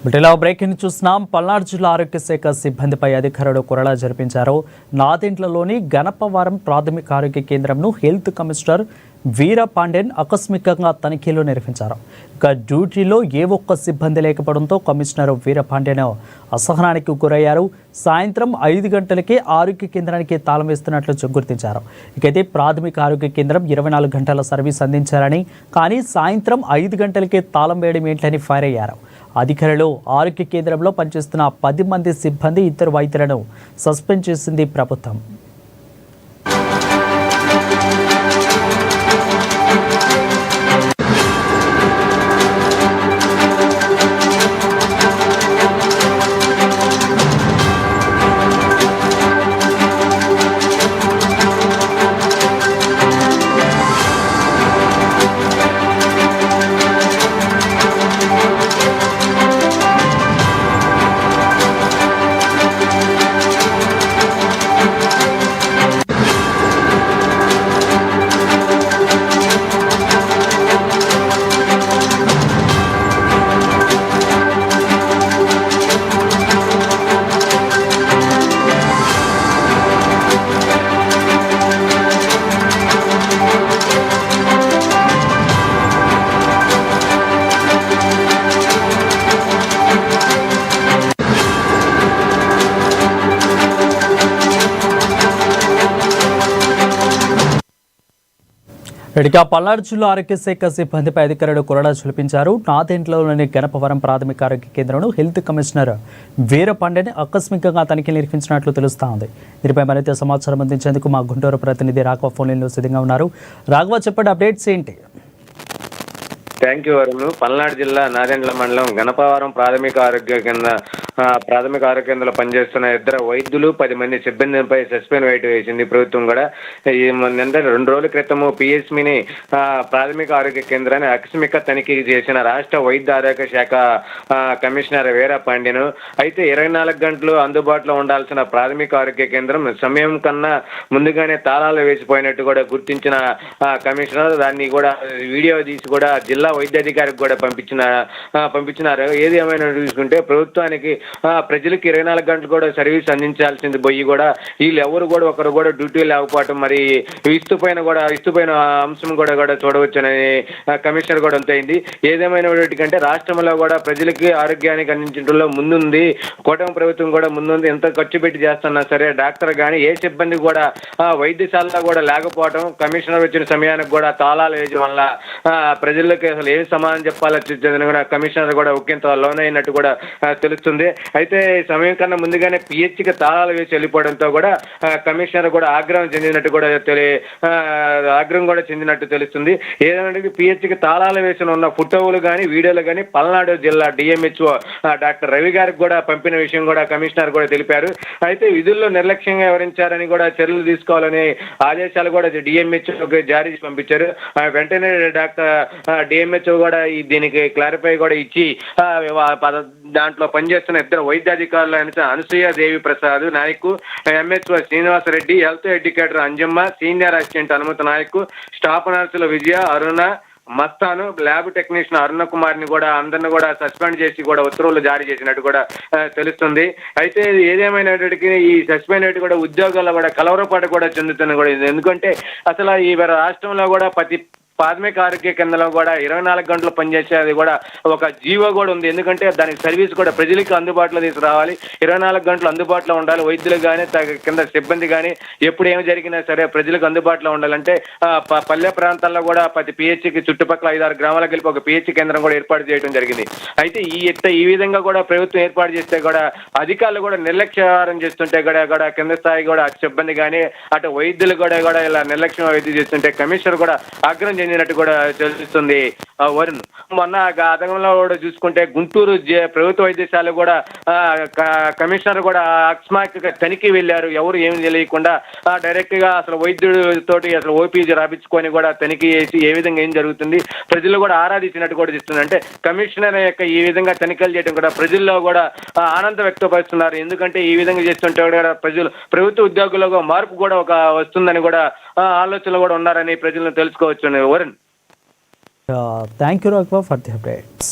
బ్రిటన్లో బ్రేకింగ్ చూస్తున్నాం. పల్నాడు జిల్లా ఆరోగ్య శాఖ సిబ్బందిపై అధికారులు కొరడా జరిపించారు. నాదెండ్లలోని గణపవరం ప్రాథమిక ఆరోగ్య కేంద్రంను హెల్త్ కమిషనర్ వీర పాండ్యన్ ఆకస్మికంగా తనిఖీలు నిర్వహించారు. ఇక డ్యూటీలో ఏ ఒక్క సిబ్బంది లేకపోవడంతో కమిషనర్ వీర పాండ్యన్ అసహనానికి గురయ్యారు. సాయంత్రం 5 గంటలకే ఆరోగ్య కేంద్రానికి తాళం వేస్తున్నట్లు గుర్తించారు. ఇకైతే ప్రాథమిక ఆరోగ్య కేంద్రం 24 గంటల సర్వీస్ అందించారని, కానీ సాయంత్రం 5 గంటలకే తాళం వేయడం ఏంటని ఫైర్ అయ్యారు. అధికారులు ఆరోగ్య కేంద్రంలో పనిచేస్తున్న 10 మంది సిబ్బంది, 2 వైద్యులను సస్పెండ్ చేసింది ప్రభుత్వం. ఇక పల్నాడు జిల్లా ఆరోగ్య శాఖ సిబ్బందిపై అధికారులు కొరడా చూపించారు. నాదెండ్లలోని గణపవరం ప్రాథమిక ఆరోగ్య కేంద్రంలో హెల్త్ కమిషనర్ వీర పాండ్యన్ ఆకస్మికంగా తనిఖీలు నిర్వహించినట్లు తెలుస్తోంది. దీనిపై మరింత సమాచారం అందించేందుకు మా గుంటూరు ప్రతినిధి రాఘవ ఫోన్ లైన్లో సిద్ధంగా ఉన్నారు. రాఘవ, చెప్పండి, అప్డేట్స్ ఏంటి? Thank you Varun. పల్నాడు జిల్లా నాదెండ్ల మండలం గణపవరం ప్రాథమిక ఆరోగ్య కేంద్రంలో పనిచేస్తున్న 2 వైద్యులు 10 మంది సిబ్బందిపై సస్పెండ్ వేటు వేసింది ప్రభుత్వం. కూడా ఈ 2 రోజుల క్రితము పిఎస్మిని ప్రాథమిక ఆరోగ్య కేంద్రాన్ని ఆకస్మిక తనిఖీ చేసిన రాష్ట్ర వైద్య ఆరోగ్య శాఖ కమిషనర్ వీర పాండ్యన్ అయితే 24 గంటలు అందుబాటులో ఉండాల్సిన ప్రాథమిక ఆరోగ్య కేంద్రం సమయం కన్నా ముందుగానే తాళాలు వేసిపోయినట్టు కూడా గుర్తించిన కమిషనర్ దాన్ని కూడా వీడియో తీసి కూడా జిల్లా వైద్యాధికారికి కూడా పంపించినారు. ఏది ఏమైనా చూసుకుంటే ప్రభుత్వానికి ప్రజలకు 24 గంటలు కూడా సర్వీస్ అందించాల్సింది పోయి కూడా వీళ్ళు ఎవరు కూడా ఒకరు కూడా డ్యూటీ లేకపోవటం, మరి ఇస్తుపోయిన అంశం కూడా చూడవచ్చునని కమిషనర్ కూడా అంతైంది. ఏదేమైనకంటే రాష్ట్రంలో కూడా ప్రజలకి ఆరోగ్యానికి అందించడంలో ముందుంది కూటమి ప్రభుత్వం కూడా ముందుంది. ఎంత ఖర్చు పెట్టి చేస్తున్నా సరే డాక్టర్ కానీ ఏ సిబ్బంది కూడా వైద్యశాలలో కూడా లేకపోవటం, కమిషనర్ వచ్చిన సమయానికి కూడా తాళాలు వేయడం వల్ల ప్రజలకి అసలు ఏం సమాధానం చెప్పాలని కూడా కమిషనర్ కూడా ఒకంత లోనైనట్టు కూడా తెలుస్తుంది. అయితే సమయం కన్నా ముందుగానే పిహెచ్కి తాళాలు వేసి వెళ్ళిపోవడంతో కూడా కమిషనర్ కూడా ఆగ్రహం కూడా చెందినట్టు తెలుస్తుంది. ఏదంటే పిహెచ్కి తాళాలు వేసిన ఉన్న ఫోటోలు కానీ వీడియోలు కానీ పల్నాడు జిల్లా డిఎంహెచ్ఓ డాక్టర్ రవి గారికి కూడా పంపిన విషయం కూడా కమిషనర్ కూడా తెలిపారు. అయితే విధుల్లో నిర్లక్ష్యంగా వివరించారని కూడా చర్యలు తీసుకోవాలని ఆదేశాలు కూడా డిఎంహెచ్ఓకి జారీ చేసి పంపించారు. వెంటనే డాక్టర్ డిఎంహెచ్ఓ కూడా దీనికి క్లారిఫై కూడా ఇచ్చి దాంట్లో పనిచేస్తున్న 2 వైద్యాధికారులు Anasuya Devi Prasad Nayak, MHO Srinivasa Reddy, health educator Anjamma, senior assistant Hanumantha Nayak, staff నర్సుల విజయ, అరుణ, మస్తాను, ల్యాబ్ టెక్నీషియన్ అరుణ కుమార్ని కూడా అందరిని కూడా సస్పెండ్ చేసి కూడా ఉత్తర్వులు జారీ చేసినట్టు కూడా తెలుస్తుంది. అయితే ఏదేమైనప్పటికీ ఈ సస్పెండ్ కూడా ఉద్యోగాల్లో కూడా కలవరపాటు కూడా చెందుతుంది కూడా. ఎందుకంటే అసలు ఈ రాష్ట్రంలో కూడా ప్రతి ప్రాథమిక ఆరోగ్య కేంద్రంలో కూడా 24 గంటలు పనిచేసేది కూడా ఒక జీవో కూడా ఉంది. ఎందుకంటే దానికి సర్వీస్ కూడా ప్రజలకు అందుబాటులో తీసుకురావాలి, 24 గంటలు అందుబాటులో ఉండాలి. వైద్యులు కానీ కింద సిబ్బంది కానీ ఎప్పుడు ఏమి జరిగినా సరే ప్రజలకు అందుబాటులో ఉండాలంటే పల్లె ప్రాంతాల్లో కూడా ప్రతి పిహెచ్కి చుట్టుపక్కల 5-6 గ్రామాలకు వెళ్ళి ఒక పిహెచ్ కేంద్రం కూడా ఏర్పాటు చేయడం జరిగింది. అయితే ఈ విధంగా కూడా ప్రభుత్వం ఏర్పాటు చేస్తే కూడా అధికారులు కూడా నిర్లక్ష్యం చేస్తుంటే కూడా కింద స్థాయి కూడా సిబ్బంది కానీ అటు వైద్యులు కూడా ఇలా నిర్లక్ష్యం వైద్యం చేస్తుంటే కమిషనర్ కూడా ఆగ్రహం చెందినట్టు కూడా తెలుస్తుంది. వరుణ్, మొన్న గతంలో కూడా చూసుకుంటే గుంటూరు ప్రభుత్వ వైద్యశాల కూడా కమిషనర్ కూడా అకస్మాత్తుగా తనిఖీ వెళ్ళారు. ఎవరు ఏమి తెలియకుండా డైరెక్ట్ గా అసలు వైద్యుడితోటి అసలు ఓపీజీ రాపించుకొని కూడా తనిఖీ చేసి ఏ విధంగా ఏం జరుగుతుంది ప్రజలు కూడా ఆరాధించినట్టు కూడా ఇస్తుంది. అంటే కమిషనర్ యొక్క ఈ విధంగా తనిఖీలు చేయడం కూడా ప్రజల్లో కూడా ఆనందం వ్యక్తపరుస్తున్నారు. ఎందుకంటే ఈ విధంగా చేస్తుంటే కూడా ప్రజలు ప్రభుత్వ ఉద్యోగులకు మార్పు కూడా ఒక వస్తుందని కూడా ఆలోచనలు కూడా ఉన్నారని ప్రజలను తెలుసుకోవచ్చు. Varun, thank you Raghava for the updates.